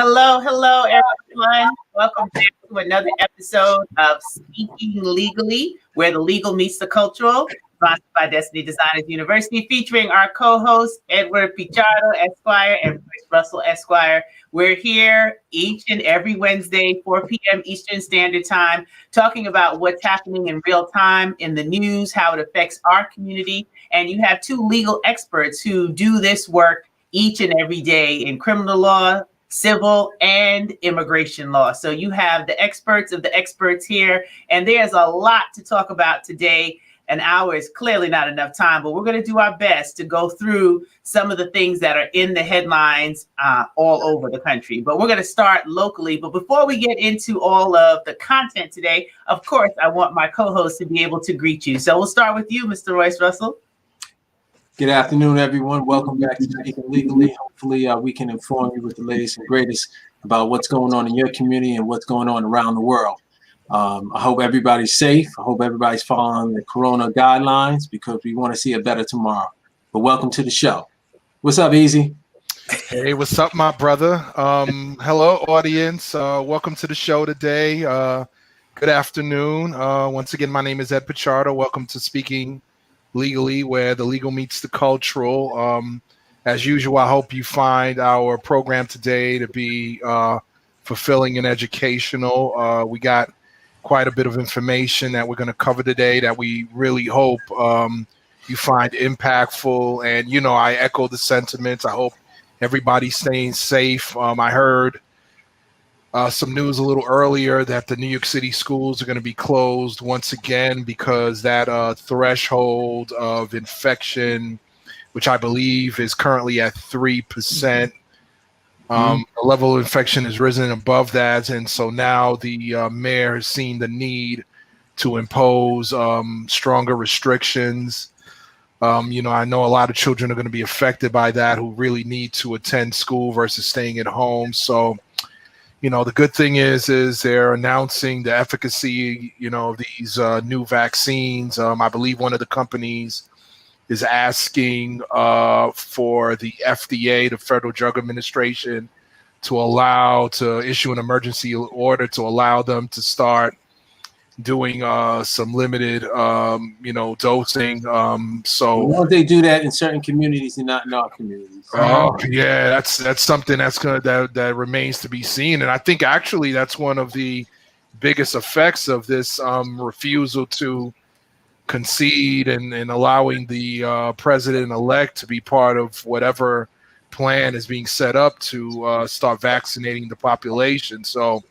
Hello, everyone. Welcome back to another episode of Speaking Legally, where the legal meets the cultural, sponsored by Destiny Designers University, featuring our co-hosts, Edward Pichardo, Esquire, and Bryce Russell, Esquire. We're here each and every Wednesday, 4 p.m. Eastern Standard Time, talking about what's happening in real time in the news, how it affects our community. And you have two legal experts who do this work each and every day in criminal law, civil, and immigration law. So you have the experts of the experts here, and there's a lot to talk about today. An hour is clearly not enough time, but we're going to do our best to go through some of the things that are in the headlines all over the country. But we're going to start locally. But before we get into all of the content today, of course, I want my co-host to be able to greet you. So we'll start with you, Mr. Royce Russell. Good afternoon, everyone. Welcome back to Speaking Legally. Hopefully, we can inform you with the latest and greatest about what's going on in your community and what's going on around the world. I hope everybody's safe. I hope everybody's following the Corona guidelines because we want to see a better tomorrow. But welcome to the show. What's up, Easy? Hey, what's up, my brother? Hello, audience. Welcome to the show today. Good afternoon. Once again, my name is Ed Pichardo. Welcome to Speaking Legally, where the legal meets the cultural. As usual, I hope you find our program today to be fulfilling and educational. We got quite a bit of information that we're going to cover today that we really hope you find impactful. And, you know, I echo the sentiments. I hope everybody's staying safe. I heard some news a little earlier that the New York City schools are going to be closed once again because that threshold of infection, which I believe is currently at 3%, the level of infection has risen above that. And so now the mayor has seen the need to impose stronger restrictions. You know, I know a lot of children are going to be affected by that who really need to attend school versus staying at home. So, you know, the good thing is they're announcing the efficacy, you know, of these new vaccines. I believe one of the companies is asking for the FDA, the Federal Drug Administration, to issue an emergency order to allow them to start doing some limited, you know, dosing. So why don't they do that in certain communities and not in our communities? Oh yeah, that's something that remains to be seen, and I think actually that's one of the biggest effects of this refusal to concede and allowing the president-elect to be part of whatever plan is being set up to start vaccinating the population. So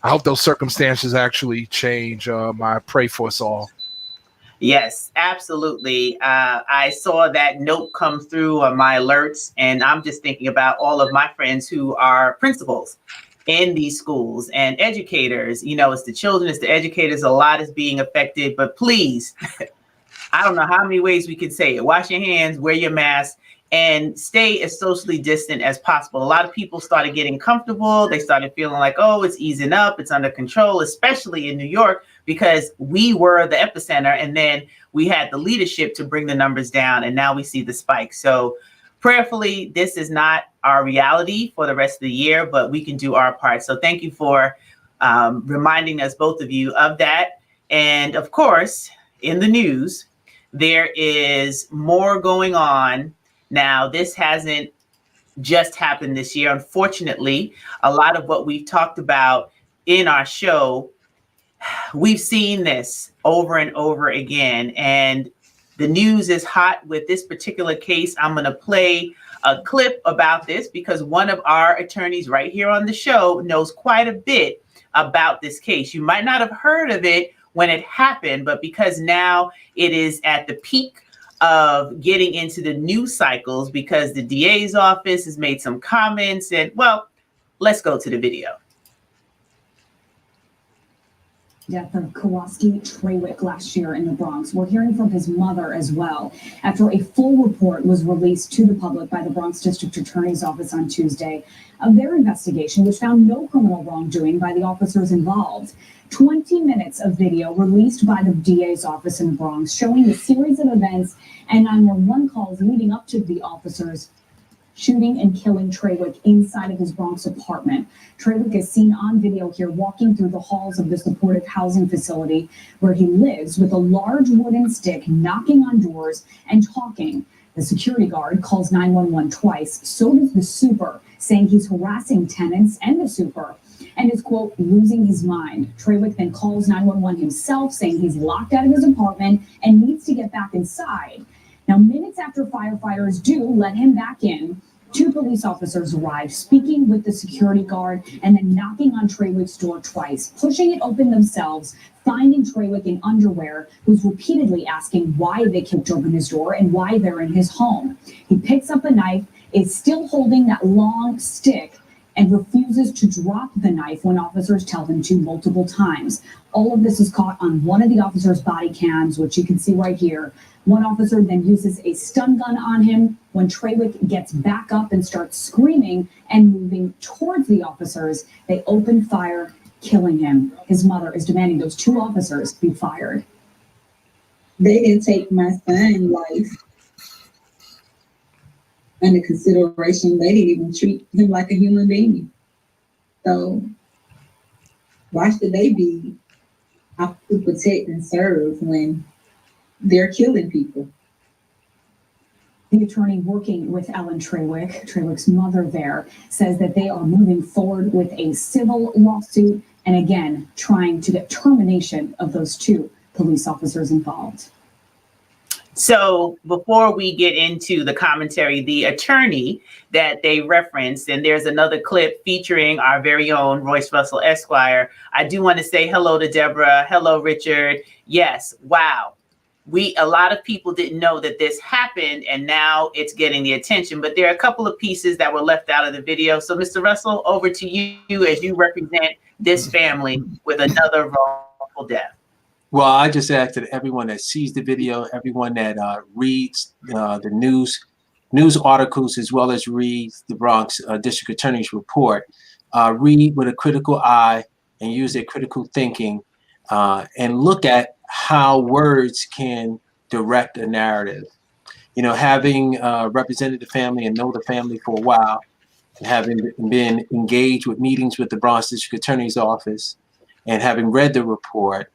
I hope those circumstances actually change. I pray for us all. Yes, absolutely. I saw that note come through on my alerts, and I'm just thinking about all of my friends who are principals in these schools and educators. You know, it's the children, it's the educators, a lot is being affected, but please, I don't know how many ways we could say it. Wash your hands, wear your mask, and stay as socially distant as possible. A lot of people started getting comfortable. They started feeling like, oh, it's easing up, it's under control, especially in New York, because we were the epicenter, and then we had the leadership to bring the numbers down, and now we see the spike. So prayerfully, this is not our reality for the rest of the year, but we can do our part. So thank you for reminding us, both of you, of that. And of course, in the news, there is more going on. Now, this hasn't just happened this year. Unfortunately, a lot of what we've talked about in our show, we've seen this over and over again. And the news is hot with this particular case. I'm going to play a clip about this because one of our attorneys right here on the show knows quite a bit about this case. You might not have heard of it when it happened, but because now it is at the peak of getting into the news cycles because the DA's office has made some comments, and well, let's go to the video. Death of Kowalski Trawick last year in the Bronx. We're hearing from his mother as well after a full report was released to the public by the Bronx District Attorney's Office on Tuesday of their investigation, which found no criminal wrongdoing by the officers involved. 20 minutes of video released by the DA's office in the Bronx showing the series of events and 911 calls leading up to the officers shooting and killing Trawick inside of his Bronx apartment. Trawick is seen on video here walking through the halls of the supportive housing facility where he lives with a large wooden stick, knocking on doors and talking. The security guard calls 911 twice. So does the super, saying he's harassing tenants and the super and is, quote, losing his mind. Trawick then calls 911 himself, saying he's locked out of his apartment and needs to get back inside. Now, minutes after firefighters do let him back in, 2 police officers arrive, speaking with the security guard and then knocking on Trawick's door twice, pushing it open themselves, finding Trawick in underwear, who's repeatedly asking why they kicked open his door and why they're in his home. He picks up a knife, is still holding that long stick, and refuses to drop the knife when officers tell him to multiple times. All of this is caught on one of the officer's body cams, which you can see right here. One officer then uses a stun gun on him. When Trawick gets back up and starts screaming and moving towards the officers, they open fire, killing him. His mother is demanding those 2 officers be fired. They didn't take my son's life under consideration. They didn't even treat him like a human being. So why should they be out to protect and serve when they're killing people? The attorney working with Ellen Trawick, Trawick's mother there, says that they are moving forward with a civil lawsuit and again, trying to get termination of those 2 police officers involved. So before we get into the commentary, the attorney that they referenced, and there's another clip featuring our very own Royce Russell Esquire. I do want to say hello to Deborah. Hello, Richard. Yes. Wow. A lot of people didn't know that this happened, and now it's getting the attention, but there are a couple of pieces that were left out of the video. So Mr. Russell, over to you as you represent this family with another wrongful death. Well, I just ask that everyone that sees the video, everyone that reads the news articles, as well as reads the Bronx District Attorney's report, read with a critical eye and use their critical thinking and look at how words can direct a narrative. You know, having represented the family and know the family for a while, and having been engaged with meetings with the Bronx District Attorney's Office, and having read the report,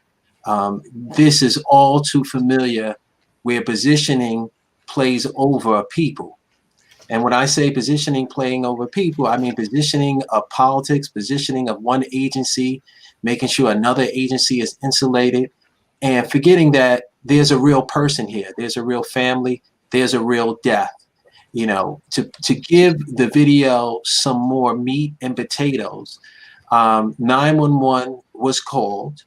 this is all too familiar where positioning plays over people. And when I say positioning playing over people, I mean positioning of politics, positioning of one agency, making sure another agency is insulated, and forgetting that there's a real person here, there's a real family, there's a real death. You know, to give the video some more meat and potatoes, 911 was called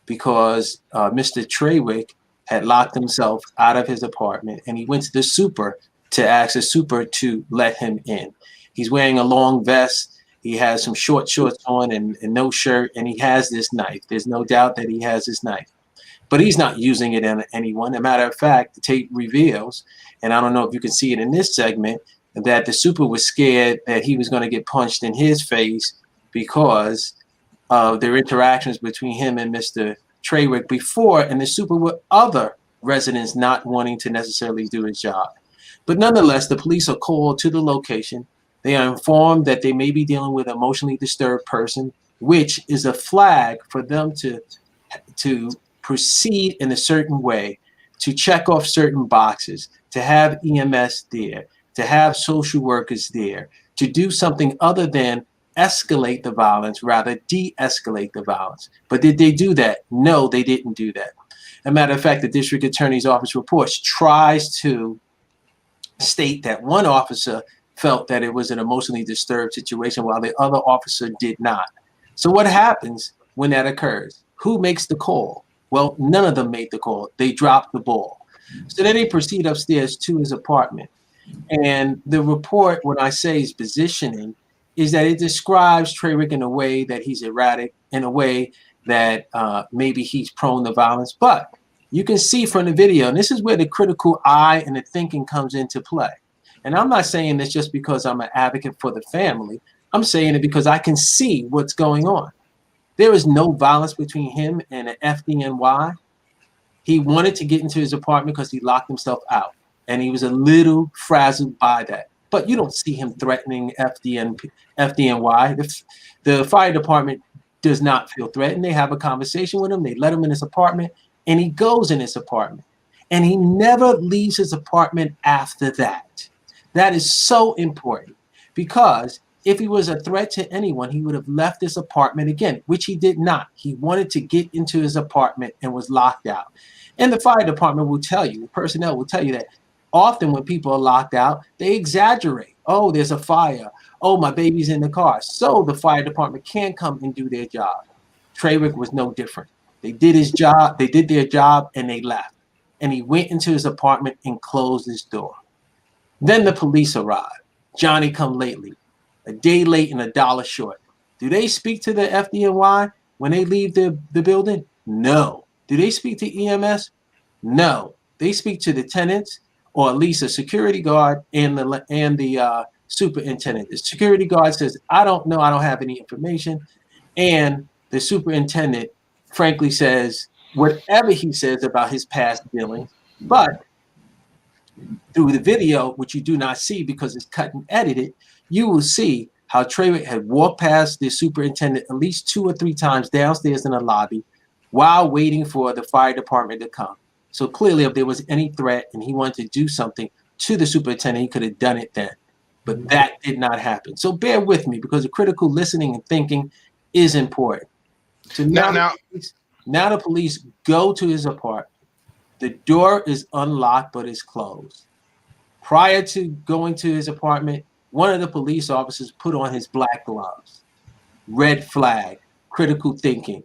because Mr. Trawick had locked himself out of his apartment, and he went to the super to ask the super to let him in. He's wearing a long vest. He has some short shorts on and no shirt, and he has this knife. There's no doubt that he has this knife, but he's not using it on anyone. As a matter of fact, the tape reveals, and I don't know if you can see it in this segment, that the super was scared that he was going to get punched in his face because of their interactions between him and Mr. Trawick before, and the super with other residents not wanting to necessarily do his job. But nonetheless, the police are called to the location. They are informed that they may be dealing with an emotionally disturbed person, which is a flag for them to proceed in a certain way, to check off certain boxes, to have EMS there, to have social workers there, to do something other than escalate the violence, rather de-escalate the violence. But did they do that? No, they didn't do that. As a matter of fact, the District Attorney's Office reports tries to state that one officer felt that it was an emotionally disturbed situation while the other officer did not. So what happens when that occurs? Who makes the call? Well, none of them made the call. They dropped the ball. So then they proceed upstairs to his apartment. And the report, when I say is positioning, is that it describes Trawick in a way that he's erratic, in a way that maybe he's prone to violence. But you can see from the video, and this is where the critical eye and the thinking comes into play. And I'm not saying this just because I'm an advocate for the family. I'm saying it because I can see what's going on. There is no violence between him and an FDNY. He wanted to get into his apartment because he locked himself out. And he was a little frazzled by that. but you don't see him threatening FDNY. The fire department does not feel threatened. They have a conversation with him. They let him in his apartment, and he goes in his apartment. And he never leaves his apartment after that. That is so important, because if he was a threat to anyone, he would have left his apartment again, which he did not. He wanted to get into his apartment and was locked out. And the fire department will tell you, the personnel will tell you that often when people are locked out, they exaggerate. Oh, there's a fire. Oh, my baby's in the car. So the fire department can come and do their job. Trawick was no different. They did his job. They did their job, and they left. And he went into his apartment and closed his door. Then the police arrived. Johnny come lately. A day late and $1 short. Do they speak to the FDNY when they leave the building? No. Do they speak to EMS? No. They speak to the tenants, or at least a security guard and the superintendent. The security guard says, I don't know, I don't have any information. And the superintendent frankly says whatever he says about his past dealings, but through the video, which you do not see because it's cut and edited, you will see how Trawick had walked past the superintendent at least 2 or 3 times downstairs in the lobby while waiting for the fire department to come. So clearly, if there was any threat and he wanted to do something to the superintendent, he could have done it then. But that did not happen. So bear with me, because the critical listening and thinking is important. So now the police go to his apartment. The door is unlocked, but it's closed. Prior to going to his apartment, one of the police officers put on his black gloves. Red flag, critical thinking.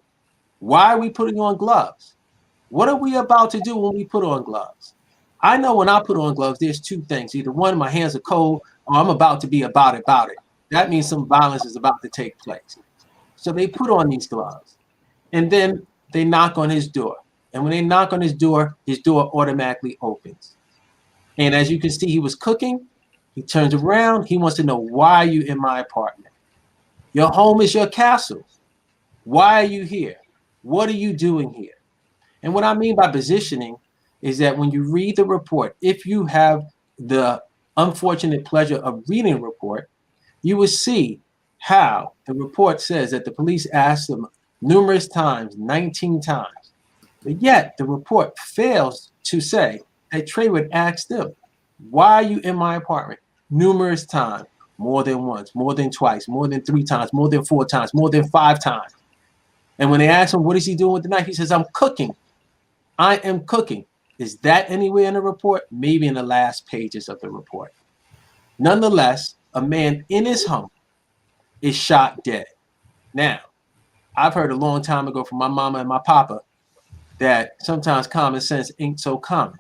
Why are we putting on gloves? What are we about to do when we put on gloves? I know when I put on gloves, there's 2 things. Either one, my hands are cold, or I'm about to be about it. That means some violence is about to take place. So they put on these gloves. And then they knock on his door. And when they knock on his door automatically opens. And as you can see, he was cooking. He turns around. He wants to know, why are you in my apartment? Your home is your castle. Why are you here? What are you doing here? And what I mean by positioning is that when you read the report, if you have the unfortunate pleasure of reading the report, you will see how the report says that the police asked him numerous times, 19 times. But yet the report fails to say that Trawick asked them, why are you in my apartment? Numerous times, more than once, more than twice, more than 3 times, more than 4 times, more than 5 times. And when they ask him, what is he doing with the knife? He says, I'm cooking. I am cooking. Is that anywhere in the report? Maybe in the last pages of the report. Nonetheless, a man in his home is shot dead. Now, I've heard a long time ago from my mama and my papa that sometimes common sense ain't so common.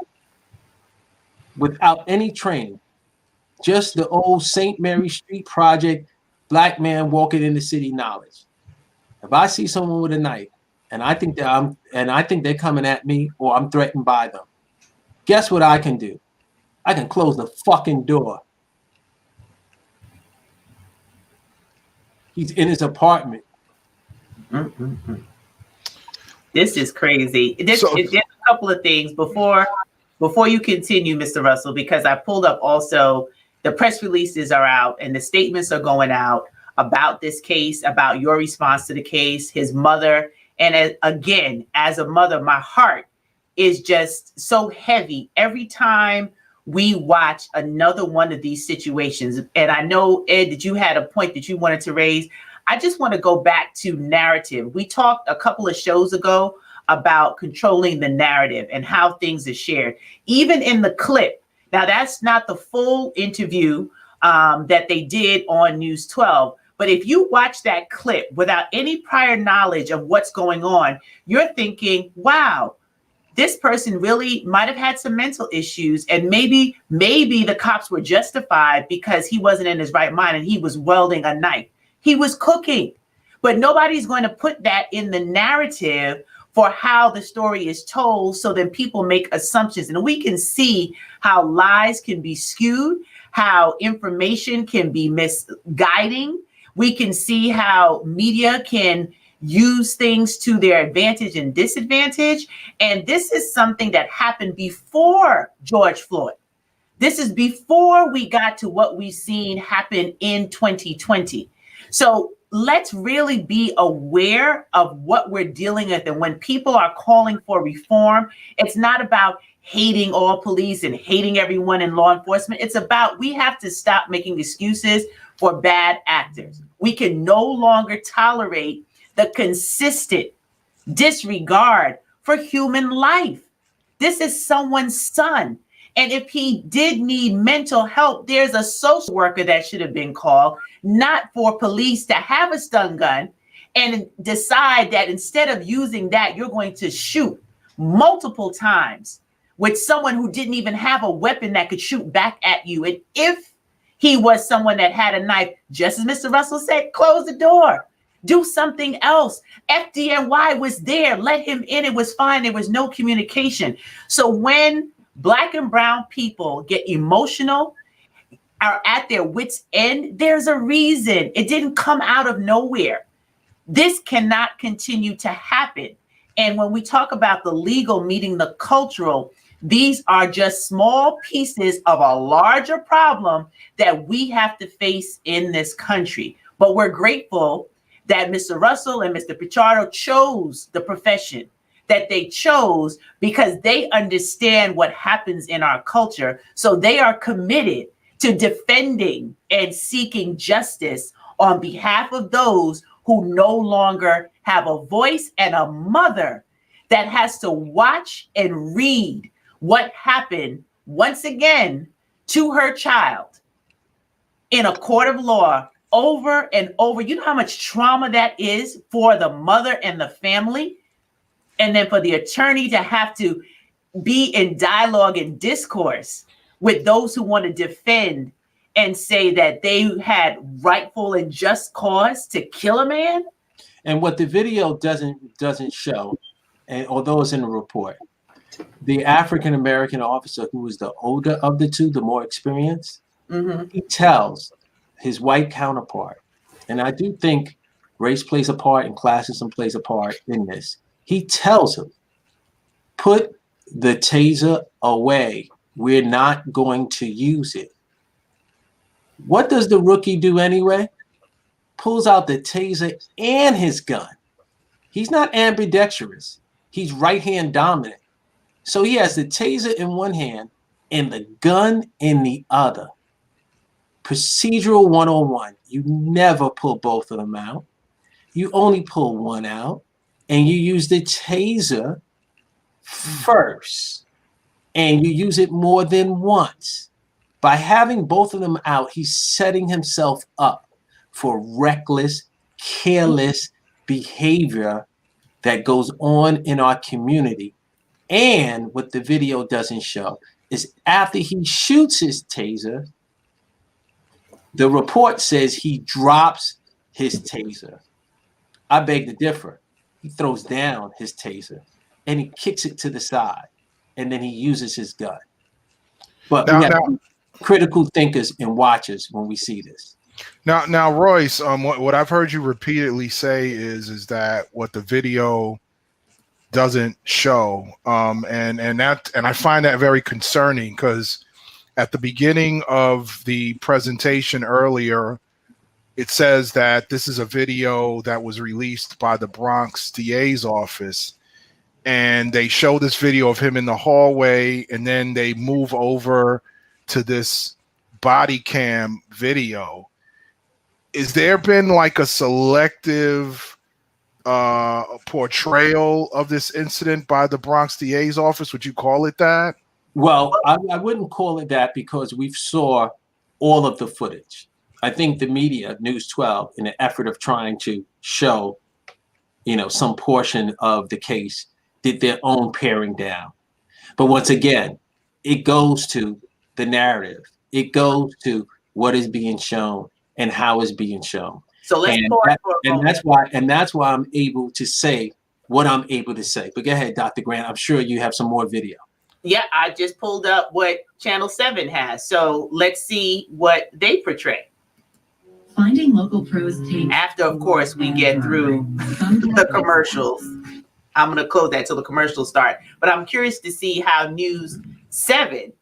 Without any training, just the old St. Mary Street Project, black man walking in the city knowledge. If I see someone with a knife and I think they're coming at me, or I'm threatened by them, guess what I can do? I can close the fucking door. He's in his apartment. This is crazy. There's a couple of things before you continue, Mr. Russell, because I pulled up also the press releases are out and the statements are going out about this case, about your response to the case, his mother. And again, as a mother, my heart is just so heavy every time we watch another one of these situations. And I know, Ed, that you had a point that you wanted to raise. I just want to go back to narrative. We talked a couple of shows ago about controlling the narrative and how things are shared. Even in the clip, now that's not the full interview that they did on News 12, but if you watch that clip without any prior knowledge of what's going on, you're thinking, wow, this person really might have had some mental issues, and maybe the cops were justified because he wasn't in his right mind and he was wielding a knife. He was cooking, but nobody's going to put that in the narrative for how the story is told, so then people make assumptions. And we can see how lies can be skewed, how information can be misguiding. We can see how media can use things to their advantage and disadvantage. And this is something that happened before George Floyd. This is before we got to what we've seen happen in 2020. So let's really be aware of what we're dealing with. And when people are calling for reform, it's not about hating all police and hating everyone in law enforcement. It's about, we have to stop making excuses for bad actors. We can no longer tolerate the consistent disregard for human life. This is someone's son. And if he did need mental help, there's a social worker that should have been called, not for police to have a stun gun and decide that instead of using that, you're going to shoot multiple times with someone who didn't even have a weapon that could shoot back at you. And if he was someone that had a knife, just as Mr. Russell said, close the door, do something else. FDNY was there, let him in, it was fine, there was no communication. So when Black and brown people get emotional, are at their wits' end, there's a reason. It didn't come out of nowhere. This cannot continue to happen. And when we talk about the legal meeting the cultural, these are just small pieces of a larger problem that we have to face in this country. But we're grateful that Mr. Russell and Mr. Pichardo chose the profession that they chose because they understand what happens in our culture. So they are committed to defending and seeking justice on behalf of those who no longer have a voice, and a mother that has to watch and read what happened once again to her child in a court of law over and over. You know how much trauma that is for the mother and the family? And then for the attorney to have to be in dialogue and discourse with those who want to defend and say that they had rightful and just cause to kill a man. And what the video doesn't show, and although it's in the report, the African American officer who was the older of the two, the more experienced, he tells his white counterpart, and I do think race plays a part and classism plays a part in this. He tells him, put the taser away. We're not going to use it. What does the rookie do anyway? Pulls out the taser and his gun. He's not ambidextrous. He's right-hand dominant. So he has the taser in one hand and the gun in the other. Procedural 101. You never pull both of them out. You only pull one out, and you use the taser first, and you use it more than once. By having both of them out, he's setting himself up for reckless, careless behavior that goes on in our community. And what the video doesn't show is after he shoots his taser, the report says he drops his taser. I beg to differ. He throws down his taser and he kicks it to the side, and then he uses his gun. But we have critical thinkers and watchers when we see this. Now, Royce, what I've heard you repeatedly say is that what the video doesn't show, and I find that very concerning, because at the beginning of the presentation earlier, it says that this is a video that was released by the Bronx DA's office, and they show this video of him in the hallway, and then they move over to this body cam video. Is there been like a selective portrayal of this incident by the Bronx DA's office? Would you call it that? Well, I wouldn't call it that, because we saw all of the footage. I think the media, News 12, in the effort of trying to show, some portion of the case, did their own paring down. But once again, it goes to the narrative. It goes to what is being shown and how it's being shown. So let's that's why I'm able to say what I'm able to say. But go ahead, Dr. Grant. I'm sure you have some more video. Yeah, I just pulled up what Channel 7 has. So let's see what they portray. Finding local pros takes. After, of course, we get through the commercials. I'm going to close that till the commercials start. But I'm curious to see how News 7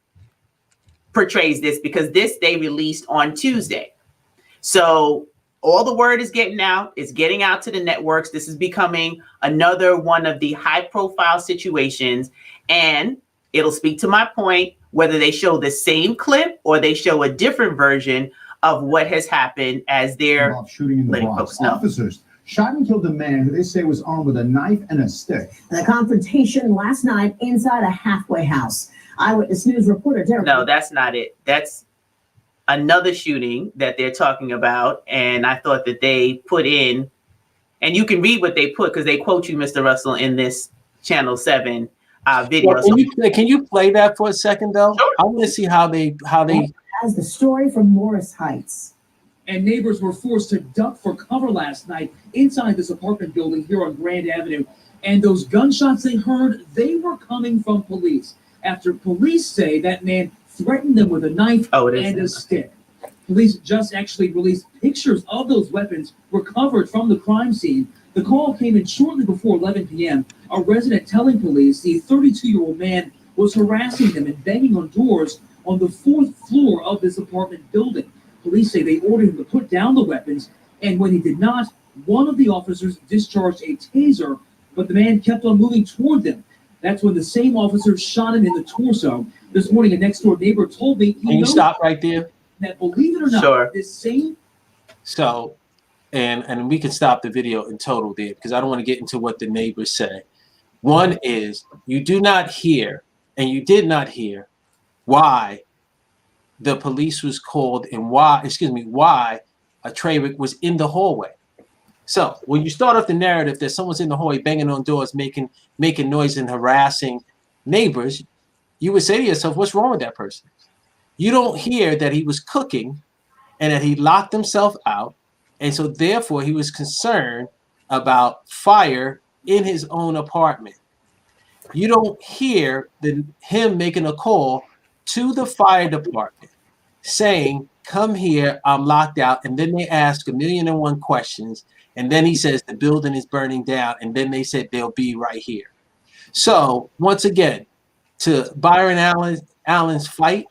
portrays this, because this they released on Tuesday. So all the word is getting out. It's getting out to the networks. This is becoming another one of the high profile situations. And it'll speak to my point, whether they show the same clip or they show a different version of what has happened, as they're shooting in the letting Bronx. folks know. Officers shot and killed a man who they say was armed with a knife and a stick. The confrontation last night inside a halfway house. Eyewitness News reporter Derek. No, that's not it. That's another shooting that they're talking about. And I thought that they put in, and you can read what they put because they quote you, Mr. Russell, in this Channel 7 video. Well, can you play that for a second, though? Sure. I want to see how they. As the story from Morris Heights. And neighbors were forced to duck for cover last night inside this apartment building here on Grand Avenue. And those gunshots they heard, they were coming from police, after police say that man threatened them with a knife and a stick. Police just actually released pictures of those weapons recovered from the crime scene. The call came in shortly before 11 p.m. A resident telling police the 32-year-old man was harassing them and banging on doors on the 4th floor of this apartment building. Police say they ordered him to put down the weapons, and when he did not, one of the officers discharged a taser, but the man kept on moving toward them. That's when the same officer shot him in the torso. This morning, a next-door neighbor told me Can you stop right there? that, believe it or not, Sure. this same... So, and we can stop the video in total there, because I don't want to get into what the neighbors say. One is, you do not hear, and you did not hear, why the police was called and why a Trawick was in the hallway. So when you start off the narrative that someone's in the hallway banging on doors, making noise and harassing neighbors, you would say to yourself, what's wrong with that person? You don't hear that he was cooking and that he locked himself out. And so therefore he was concerned about fire in his own apartment. You don't hear him making a call to the fire department saying, come here, I'm locked out. And then they ask 1,000,001 questions. And then he says the building is burning down. And then they said they'll be right here. So once again, to Byron Allen's fight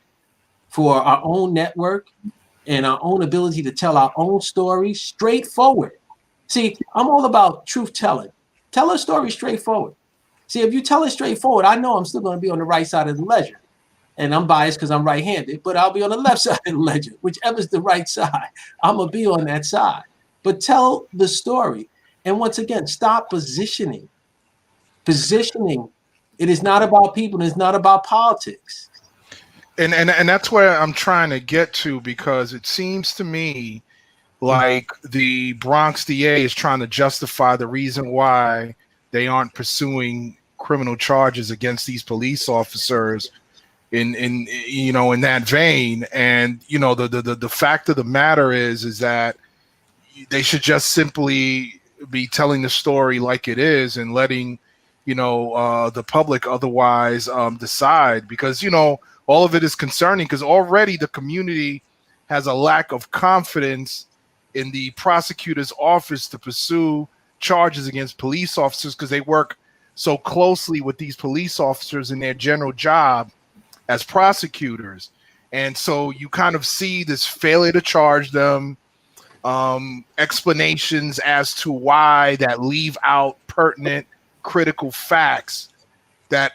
for our own network and our own ability to tell our own story straightforward. See, I'm all about truth telling. Tell a story straightforward. See, if you tell it straightforward, I know I'm still going to be on the right side of the ledger. And I'm biased because I'm right-handed, but I'll be on the left side of the ledger. Whichever's the right side, I'm going to be on that side. But tell the story. And once again, stop positioning. Positioning. It is not about people. It's not about politics. And that's where I'm trying to get to, because it seems to me like the Bronx DA is trying to justify the reason why they aren't pursuing criminal charges against these police officers in that vein. And the fact of the matter is that they should just simply be telling the story like it is and letting the public otherwise decide, because all of it is concerning, because already the community has a lack of confidence in the prosecutor's office to pursue charges against police officers, because they work so closely with these police officers in their general job as prosecutors. And so you kind of see this failure to charge them, explanations as to why that leave out pertinent, critical facts that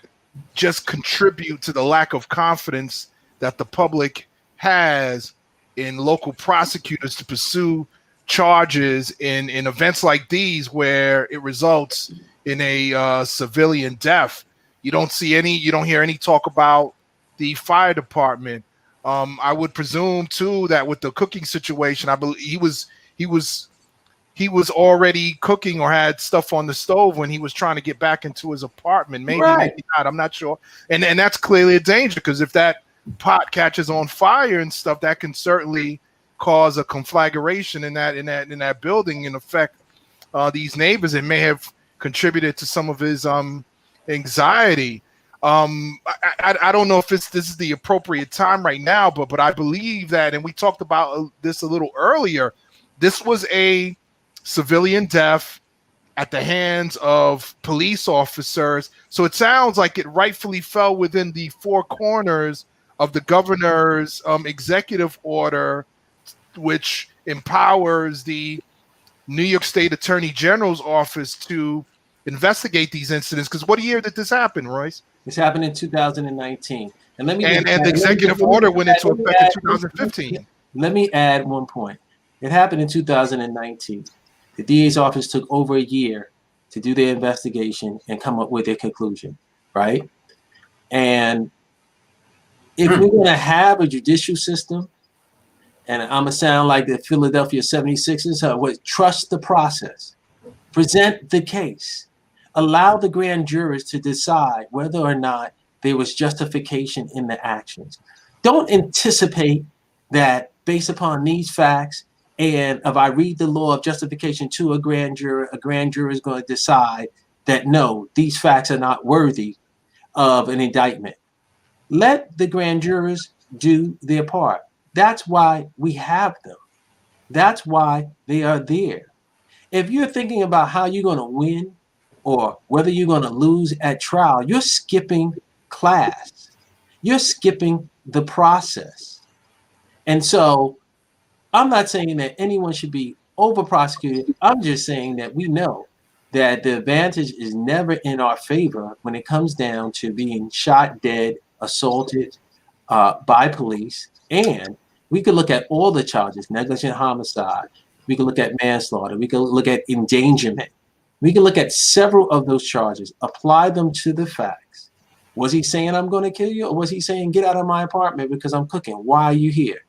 just contribute to the lack of confidence that the public has in local prosecutors to pursue charges in events like these, where it results in a civilian death. You don't hear any talk about the fire department. I would presume too that with the cooking situation, I believe he was already cooking or had stuff on the stove when he was trying to get back into his apartment. Maybe, right. Maybe not. I'm not sure. And that's clearly a danger, because if that pot catches on fire and stuff, that can certainly cause a conflagration in that building and affect these neighbors. It may have contributed to some of his anxiety. I don't know if this is the appropriate time right now, but I believe that, and we talked about this a little earlier, this was a civilian death at the hands of police officers. So it sounds like it rightfully fell within the four corners of the governor's executive order, which empowers the New York State Attorney General's office to investigate these incidents. Because what year did this happen, Royce? This happened in 2019. And let me And the executive order went into effect in 2015. Let me add one point. It happened in 2019. The DA's office took over a year to do their investigation and come up with a conclusion, right? And if we're going to have a judicial system, and I'm going to sound like the Philadelphia 76ers, would trust the process, present the case, allow the grand jurors to decide whether or not there was justification in the actions. Don't anticipate that based upon these facts, and if I read the law of justification to a grand juror is going to decide that no, these facts are not worthy of an indictment. Let the grand jurors do their part. That's why we have them. That's why they are there. If you're thinking about how you're going to win or whether you're going to lose at trial, you're skipping class. You're skipping the process. And so I'm not saying that anyone should be over prosecuted. I'm just saying that we know that the advantage is never in our favor when it comes down to being shot dead, assaulted by police. And we could look at all the charges: negligent homicide. We could look at manslaughter. We could look at endangerment. We could look at several of those charges, apply them to the facts. Was he saying, I'm going to kill you? Or was he saying, get out of my apartment because I'm cooking? Why are you here?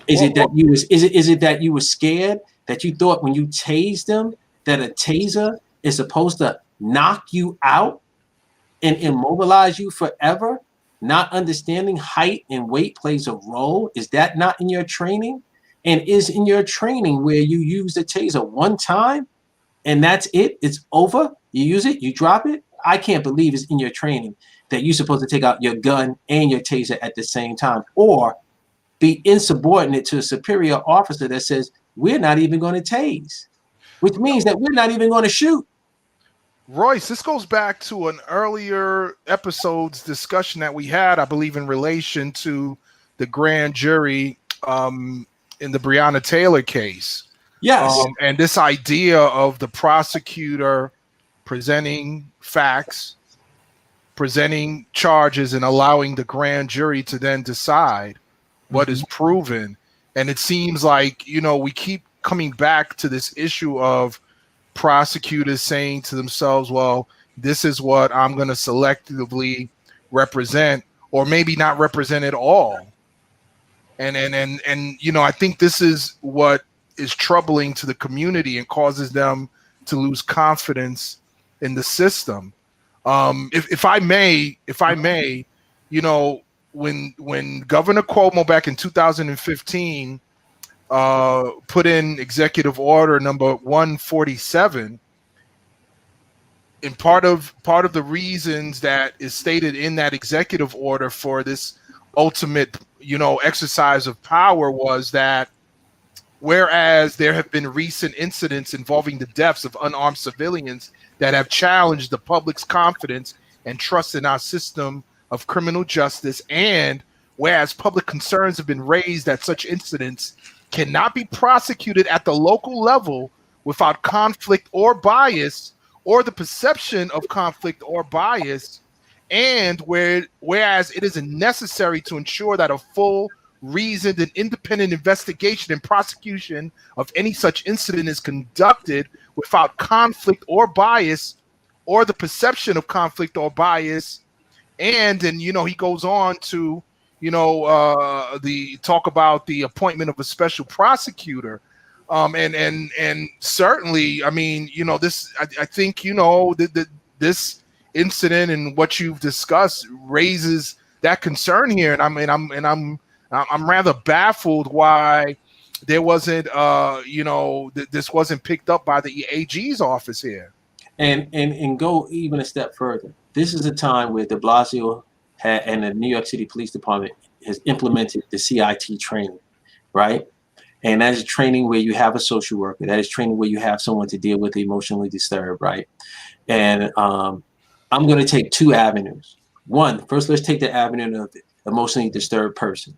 Is it that you were scared, that you thought when you tased them that a taser is supposed to knock you out and immobilize you forever? Not understanding height and weight plays a role. Is that not in your training? And is in your training where you use the taser one time and that's it? It's over. You use it, you drop it. I can't believe it's in your training that you're supposed to take out your gun and your taser at the same time, or be insubordinate to a superior officer that says, we're not even going to tase, which means that we're not even going to shoot. Royce, this goes back to an earlier episode's discussion that we had, I believe, in relation to the grand jury in the Breonna Taylor case. Yes. And this idea of the prosecutor presenting facts, presenting charges, and allowing the grand jury to then decide what is proven. And it seems like, we keep coming back to this issue of prosecutors saying to themselves, well, this is what I'm going to selectively represent, or maybe not represent at all. And I think this is what is troubling to the community and causes them to lose confidence in the system. If I may, when Governor Cuomo back in 2015 put in Executive Order number 147, and part of the reasons that is stated in that executive order for this ultimate, exercise of power was that whereas there have been recent incidents involving the deaths of unarmed civilians that have challenged the public's confidence and trust in our system of criminal justice, and whereas public concerns have been raised that such incidents cannot be prosecuted at the local level without conflict or bias, or the perception of conflict or bias, and whereas it is necessary to ensure that a full, reasoned, and independent investigation and prosecution of any such incident is conducted without conflict or bias, or the perception of conflict or bias. And he goes on to the talk about the appointment of a special prosecutor, and certainly, I mean, this, I think this incident and what you've discussed raises that concern here, and I'm rather baffled why there wasn't this wasn't picked up by the AG's office here. And go even a step further. This is a time where de Blasio and the New York City Police Department has implemented the CIT training, right? And that is training where you have a social worker. That is training where you have someone to deal with the emotionally disturbed, right? And I'm going to take two avenues. One, first, let's take the avenue emotionally disturbed person.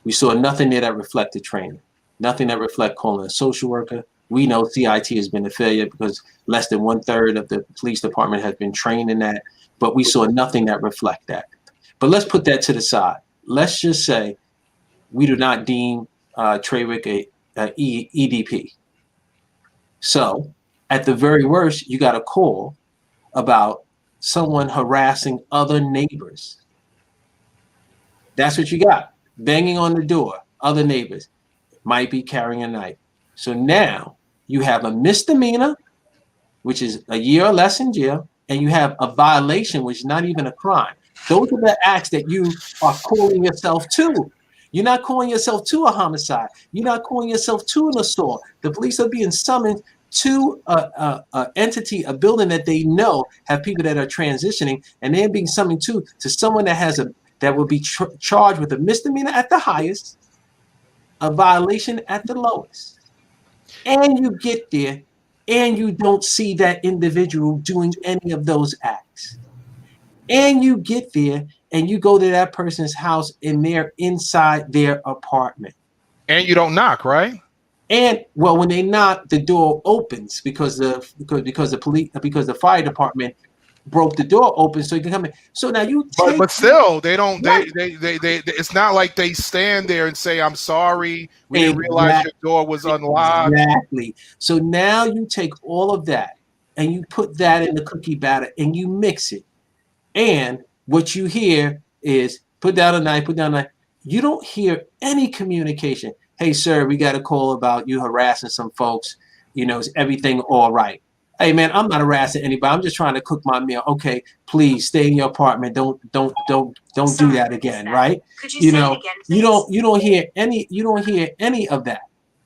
We saw nothing there that reflected training, nothing that reflected calling a social worker. We know CIT has been a failure because less than 1/3 of the police department has been trained in that, but we saw nothing that reflect that. But let's put that to the side. Let's just say we do not deem Trawick a EDP. So at the very worst, you got a call about someone harassing other neighbors. That's what you got. Banging on the door, other neighbors, might be carrying a knife. So now you have a misdemeanor, which is a year or less in jail, and you have a violation, which is not even a crime. Those are the acts that you are calling yourself to. You're not calling yourself to a homicide. You're not calling yourself to an assault. The police are being summoned to a entity, a building that they know have people that are transitioning, and they're being summoned to someone that has that will be charged with a misdemeanor at the highest, a violation at the lowest. And you get there and you don't see that individual doing any of those acts. And you get there and you go to that person's house and they're inside their apartment. And you don't knock, right? And well, when they knock, the door opens because the fire department broke the door open so you can come in. So now you but still they don't they it's not like they stand there and say, I'm sorry, we didn't realize your door was unlocked. Exactly. So now you take all of that and you put that in the cookie batter and you mix it. And what you hear is put down a knife, put down a knife. You don't hear any communication. Hey, sir, we got a call about you harassing some folks. You know, is everything all right? Hey, man, I'm not harassing anybody. I'm just trying to cook my meal. Okay, please stay in your apartment. Don't do that again, right? You know, you don't hear any of that,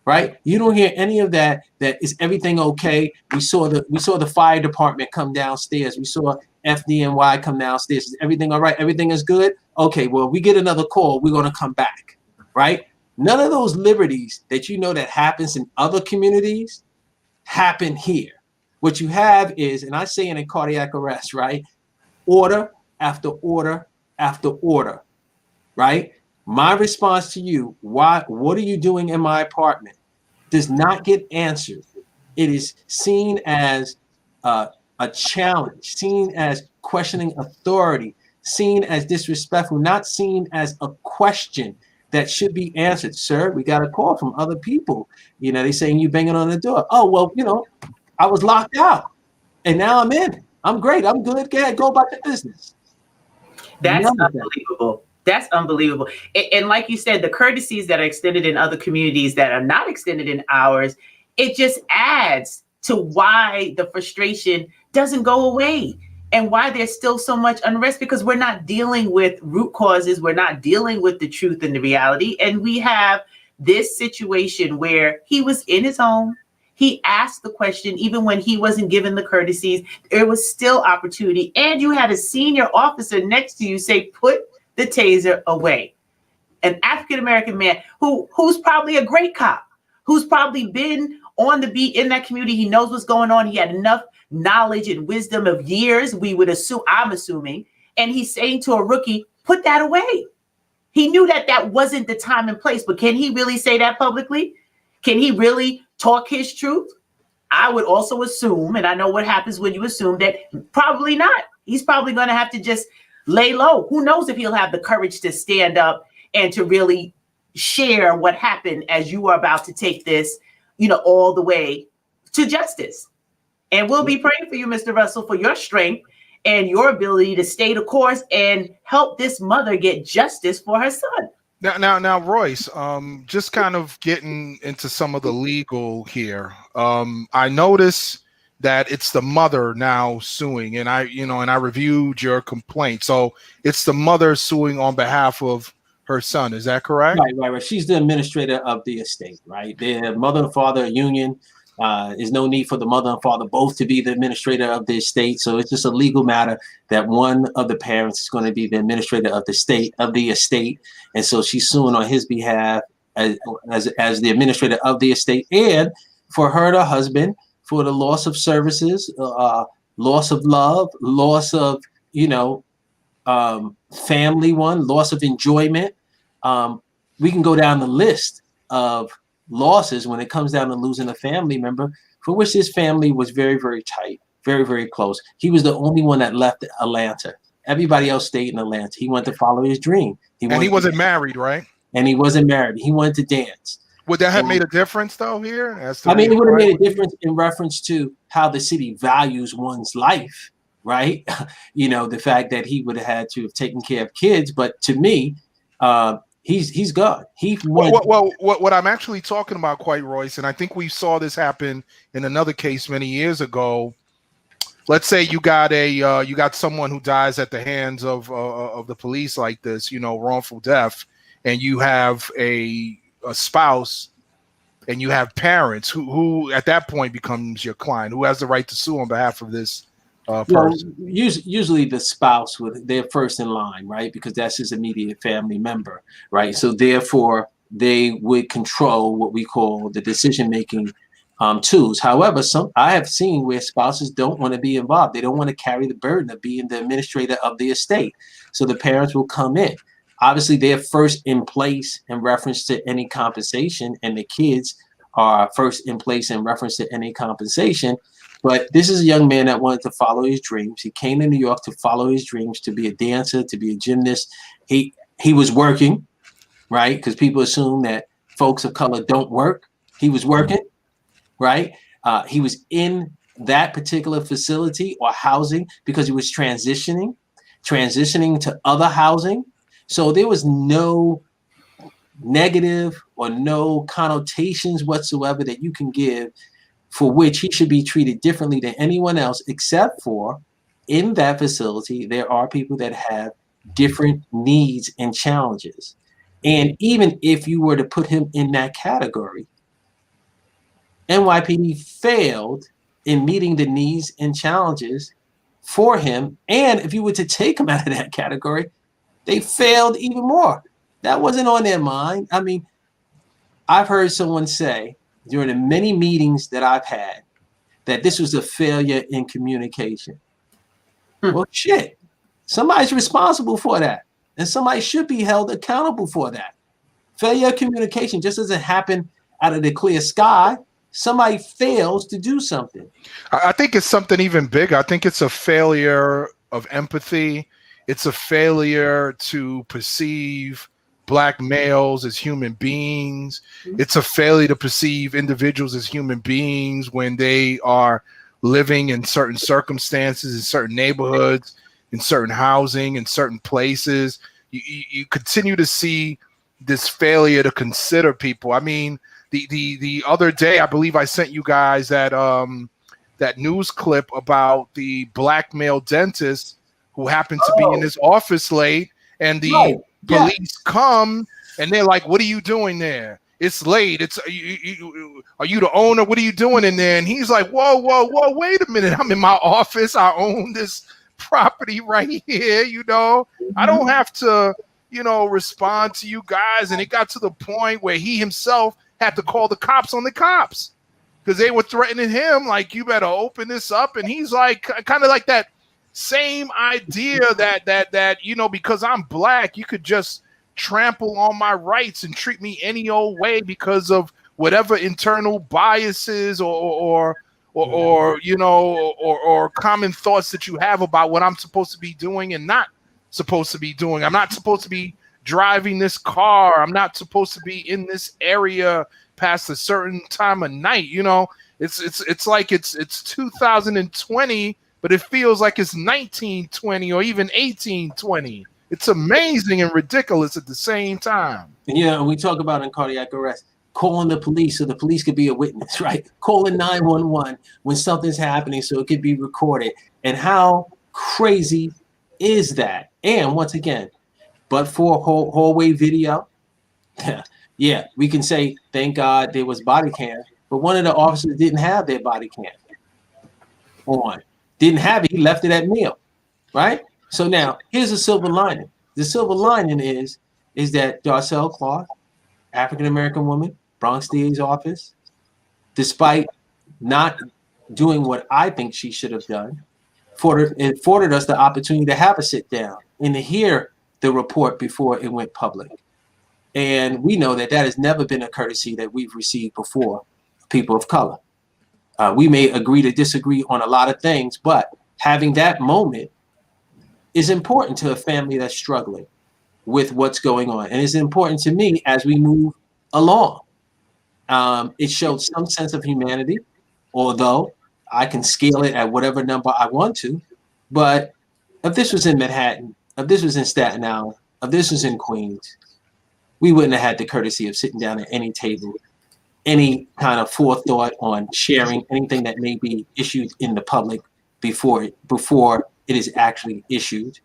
right? You don't hear any of that. That is everything okay? We saw the fire department come downstairs. We saw FDNY come downstairs. Is everything all right? Everything is good? Okay, well, we get another call. We're gonna come back, right? None of those liberties that you know that happens in other communities happen here. What you have is, and I say it in cardiac arrest, right? Order after order after order, right? My response to you, what are you doing in my apartment, does not get answered. It is seen as a challenge, seen as questioning authority, seen as disrespectful, not seen as a question that should be answered. Sir, we got a call from other people. You know, they saying you banging on the door. Oh, well, you know, I was locked out and now I'm in. I'm great. I'm good. Go about your business. That's unbelievable. That's unbelievable. And like you said, the courtesies that are extended in other communities that are not extended in ours, it just adds to why the frustration doesn't go away and why there's still so much unrest, because we're not dealing with root causes. We're not dealing with the truth and the reality. And we have this situation where he was in his home. He asked the question, even when he wasn't given the courtesies, there was still opportunity. And you had a senior officer next to you say, put the taser away. An African-American man who's probably a great cop, who's probably been on the beat in that community. He knows what's going on. He had enough knowledge and wisdom of years, we would assume, I'm assuming. And he's saying to a rookie, put that away. He knew that wasn't the time and place, but can he really say that publicly? Can he really talk his truth? I would also assume, and I know what happens when you assume, that probably not. He's probably going to have to just lay low. Who knows if he'll have the courage to stand up and to really share what happened as you are about to take this, you know, all the way to justice. And we'll be praying for you, Mr. Russell, for your strength and your ability to stay the course and help this mother get justice for her son. Now, Royce, just kind of getting into some of the legal here. I noticed that it's the mother now suing, and I reviewed your complaint. So it's the mother suing on behalf of her son. Is that correct? Right. She's the administrator of the estate, right? The mother and father union. There's no need for the mother and father both to be the administrator of the estate. So it's just a legal matter that one of the parents is going to be the administrator of the estate. And so she's suing on his behalf as the administrator of the estate, and for her and her husband for the loss of services, loss of love, loss of, family one, loss of enjoyment. We can go down the list of losses when it comes down to losing a family member for which this family was very, very tight, very, very close. He was the only one that left Atlanta. Everybody else stayed in Atlanta. He wanted to follow his dream. He wasn't married, right? And he wasn't married. He wanted to dance. Would that have made a difference, though, here? It would have made a difference in reference to how the city values one's life, right? The fact that he would have had to have taken care of kids. But to me, he's gone. What I'm actually talking about, quite Royce, and I think we saw this happen in another case many years ago. Let's say you got someone who dies at the hands of the police like this, wrongful death, and you have a spouse and you have parents who at that point becomes your client, who has the right to sue on behalf of this person. Usually the spouse they're first in line, right? Because that's his immediate family member, right? So therefore they would control what we call the decision-making tools. However, I have seen where spouses don't want to be involved. They don't want to carry the burden of being the administrator of the estate. So the parents will come in. Obviously, they're first in place in reference to any compensation, and the kids are first in place in reference to any compensation. But this is a young man that wanted to follow his dreams. He came to New York to follow his dreams, to be a dancer, to be a gymnast. He was working, right? Because people assume that folks of color don't work. He was working, right? He was in that particular facility or housing because he was transitioning to other housing. So there was no negative or no connotations whatsoever that you can give for which he should be treated differently than anyone else, except for in that facility, there are people that have different needs and challenges. And even if you were to put him in that category, NYPD failed in meeting the needs and challenges for him. And if you were to take him out of that category, they failed even more. That wasn't on their mind. I mean, I've heard someone say during the many meetings that I've had that this was a failure in communication. Well, shit, somebody's responsible for that. And somebody should be held accountable for that. Failure of communication just doesn't happen out of the clear sky. Somebody fails to do something. I think it's something even bigger. I think it's a failure of empathy. It's a failure to perceive Black males as human beings. It's a failure to perceive individuals as human beings when they are living in certain circumstances, in certain neighborhoods, in certain housing, in certain places. You continue to see this failure to consider people. I mean, the other day, I believe I sent you guys that news clip about the Black male dentist who happened to be in his office late, and the police come and they're like, "What are you doing there? It's late. Are you the owner? What are you doing in there?" And he's like, "Whoa, wait a minute. I'm in my office. I own this property right here. I don't have to, respond to you guys." And it got to the point where he himself had to call the cops on the cops because they were threatening him, like, "You better open this up." And he's like, kind of like that same idea that because I'm Black, you could just trample on my rights and treat me any old way because of whatever internal biases or common thoughts that you have about what I'm supposed to be doing and not supposed to be doing. I'm not supposed to be driving this car. I'm not supposed to be in this area past a certain time of night. It's like it's 2020, but it feels like it's 1920 or even 1820. It's amazing and ridiculous at the same time. And we talk about in cardiac arrest, calling the police so the police could be a witness, right? Calling 911 when something's happening so it could be recorded. And how crazy is that? And once again, but for hallway video, yeah, we can say, thank God there was body cam, but one of the officers didn't have their body cam on. Didn't have it. He left it at meal, right? So now here's a silver lining. The silver lining is that Darcel Clark, African-American woman, Bronx DA's office, despite not doing what I think she should have done, it afforded us the opportunity to have a sit down and to hear the report before it went public. And we know that has never been a courtesy that we've received before, people of color. We may agree to disagree on a lot of things, but having that moment is important to a family that's struggling with what's going on. And it's important to me as we move along. It showed some sense of humanity, although I can scale it at whatever number I want to. But if this was in Manhattan, if this was in Staten Island, if this was in Queens, we wouldn't have had the courtesy of sitting down at any table, any kind of forethought on sharing anything that may be issued in the public before it is actually issued.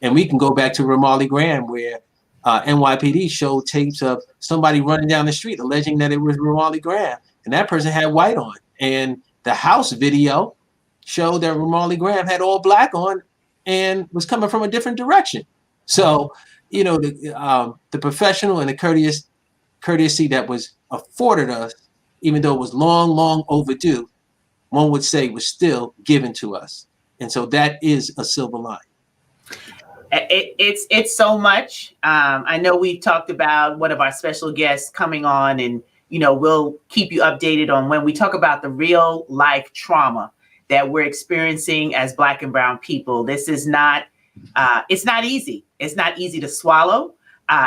And we can go back to Ramarley Graham, where NYPD showed tapes of somebody running down the street alleging that it was Ramarley Graham, and that person had white on. And the house video showed that Ramarley Graham had all black on and was coming from a different direction. So, you know, the professional and the courtesy that was afforded us, even though it was long overdue, one would say was still given to us. And so that is a silver line. It's so much. I know we've talked about one of our special guests coming on, and we'll keep you updated on when we talk about the real life trauma that we're experiencing as Black and Brown people. This is not. It's not easy. It's not easy to swallow.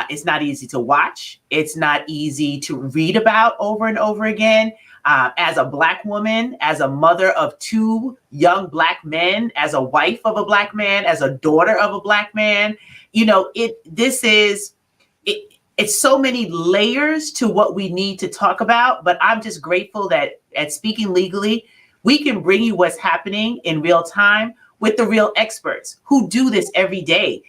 It's not easy to watch. It's not easy to read about over and over again. As a Black woman, as a mother of 2 young Black men, as a wife of a Black man, as a daughter of a Black man, it's so many layers to what we need to talk about. But I'm just grateful that at Speaking Legally, we can bring you what's happening in real time with the real experts who do this every day.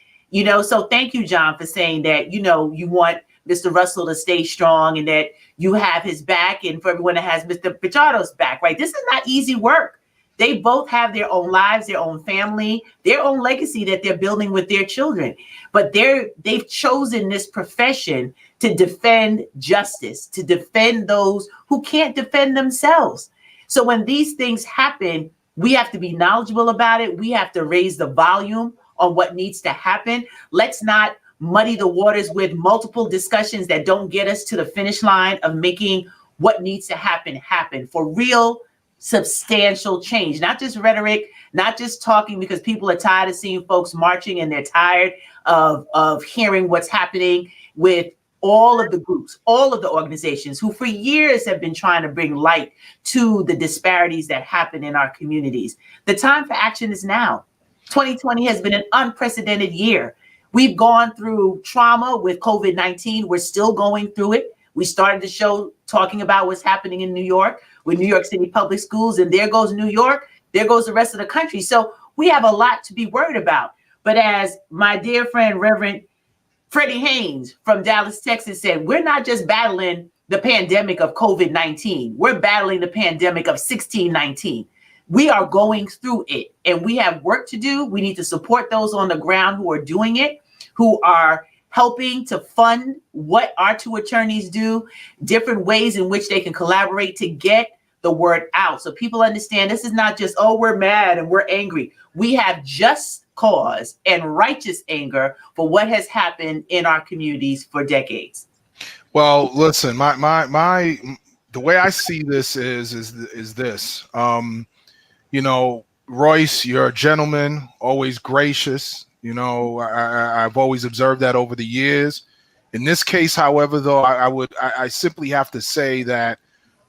So thank you, John, for saying that, you want Mr. Russell to stay strong and that you have his back, and for everyone that has Mr. Pichardo's back, right? This is not easy work. They both have their own lives, their own family, their own legacy that they're building with their children. But they've chosen this profession to defend justice, to defend those who can't defend themselves. So when these things happen, we have to be knowledgeable about it. We have to raise the volume on what needs to happen. Let's not muddy the waters with multiple discussions that don't get us to the finish line of making what needs to happen for real substantial change, not just rhetoric, not just talking because people are tired of seeing folks marching and they're tired of hearing what's happening with all of the groups, all of the organizations who for years have been trying to bring light to the disparities that happen in our communities. The time for action is now. 2020 has been an unprecedented year. We've gone through trauma with COVID-19. We're still going through it. We started the show talking about what's happening in New York with New York City public schools, and there goes New York, there goes the rest of the country. So we have a lot to be worried about. But as my dear friend, Reverend Freddie Haynes from Dallas, Texas said, we're not just battling the pandemic of COVID-19. We're battling the pandemic of 1619. We are going through it, and we have work to do. We need to support those on the ground who are doing it, who are helping to fund what our 2 attorneys do, different ways in which they can collaborate to get the word out. So people understand this is not just, oh, we're mad and we're angry. We have just cause and righteous anger for what has happened in our communities for decades. Well, listen, the way I see this is this. Royce, you're a gentleman, always gracious. I've always observed that over the years. In this case, however, though, I simply have to say that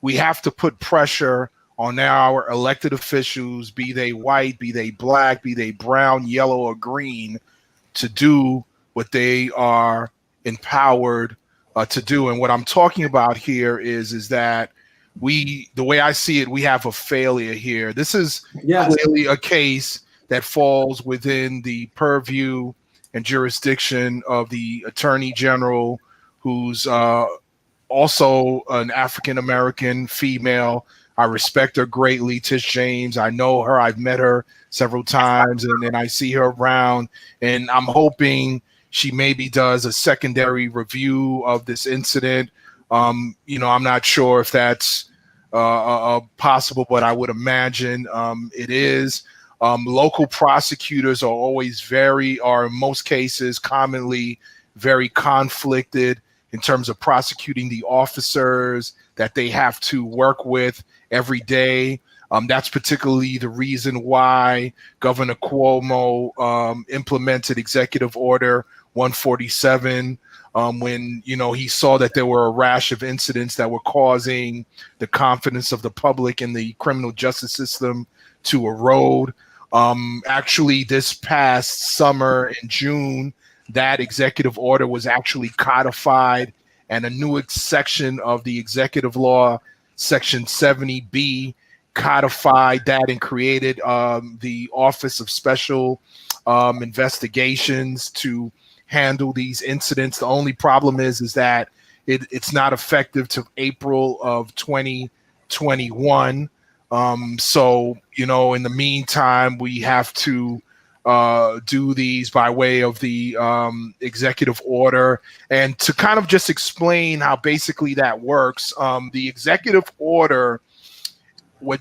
we have to put pressure on our elected officials, be they white, be they Black, be they brown, yellow, or green, to do what they are empowered to do. And what I'm talking about here is that the way I see it, we have a failure here. This is clearly a case that falls within the purview and jurisdiction of the Attorney General, who's also an African-American female. I respect her greatly, Tish James. I know her. I've met her several times, and I see her around. And I'm hoping she maybe does a secondary review of this incident. I'm not sure if that's possible, but I would imagine it is. Local prosecutors are in most cases commonly very conflicted in terms of prosecuting the officers that they have to work with every day. That's particularly the reason why Governor Cuomo implemented Executive Order 147 when he saw that there were a rash of incidents that were causing the confidence of the public in the criminal justice system to erode. Actually, this past summer in June, that executive order was actually codified, and a new section of the executive law, Section 70B, codified that and created the Office of Special Investigations to handle these incidents. The only problem is that it's not effective to April of 2021. So, in the meantime, we have to do these by way of the executive order. And to kind of just explain how basically that works, the executive order, what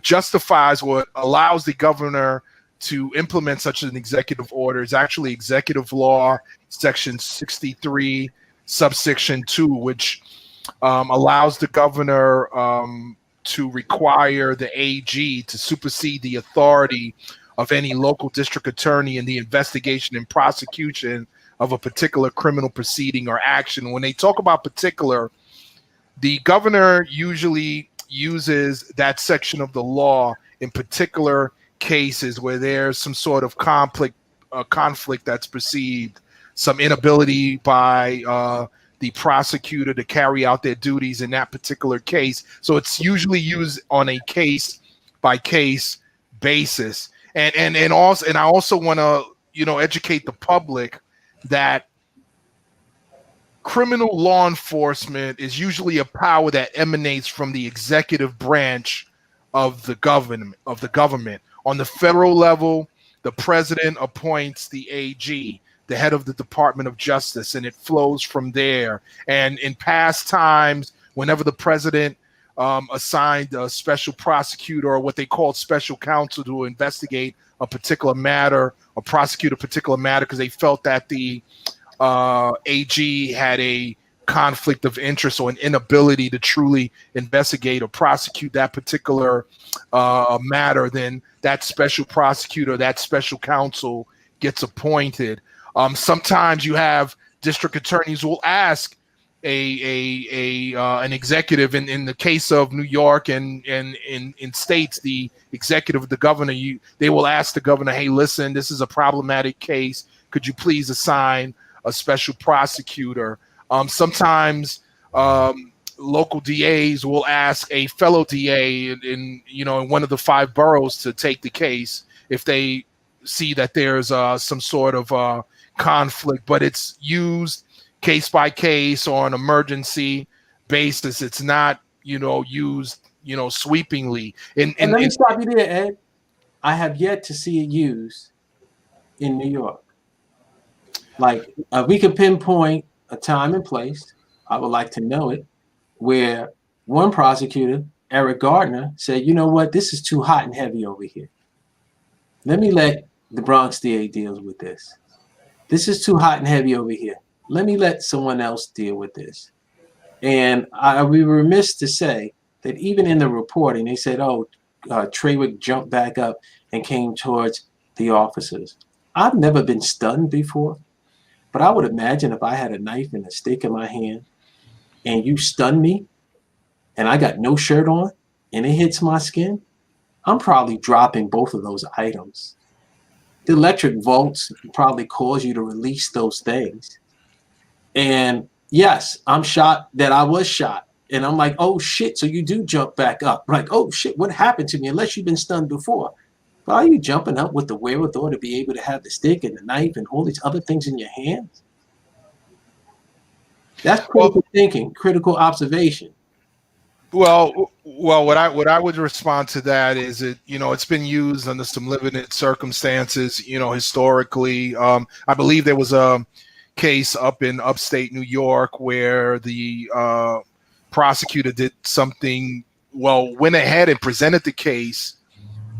allows the governor to implement such an executive order is actually Executive Law Section 63, subsection 2, which allows the governor to require the AG to supersede the authority of any local district attorney in the investigation and prosecution of a particular criminal proceeding or action. When they talk about particular, the governor usually uses that section of the law in particular cases where there's some sort of conflict that's perceived, some inability by the prosecutor to carry out their duties in that particular case. So it's usually used on a case by case basis. And I also want to educate the public that criminal law enforcement is usually a power that emanates from the executive branch of the government. On the federal level, the president appoints the AG, the head of the Department of Justice, and it flows from there. And in past times, whenever the president assigned a special prosecutor or what they called special counsel to investigate a particular matter or prosecute a particular matter because they felt that the AG had a conflict of interest or an inability to truly investigate or prosecute that particular matter, then that special prosecutor, that special counsel gets appointed. Sometimes you have district attorneys who will ask an executive in the case of New York and in states, the executive of the governor, they will ask the governor, hey, listen, this is a problematic case. Could you please assign a special prosecutor? Sometimes local DAs will ask a fellow DA in one of the 5 boroughs to take the case if they see that there's some sort of conflict, but it's used case by case or an emergency basis. It's not, used, sweepingly. And let me stop you there, Ed. I have yet to see it used in New York. Like we could pinpoint a time and place. I would like to know it, where one prosecutor, Eric Gardner, said, you know what, this is too hot and heavy over here. Let me let the Bronx DA deal with this. This is too hot and heavy over here. Let me let someone else deal with this. And we were remiss to say that even in the reporting, they said, Trawick jumped back up and came towards the officers. I've never been stunned before, but I would imagine if I had a knife and a stick in my hand and you stun me and I got no shirt on and it hits my skin, I'm probably dropping both of those items. The electric volts probably cause you to release those things. And yes, I'm shocked that I was shot. And I'm like, oh shit, so you do jump back up. Like, oh shit, what happened to me? Unless you've been stunned before. But are you jumping up with the wherewithal to be able to have the stick and the knife and all these other things in your hands? That's critical thinking, critical observation. Well, what I would respond to that is it's been used under some limited circumstances, historically. I believe there was a case up in upstate New York where the prosecutor did something, went ahead and presented the case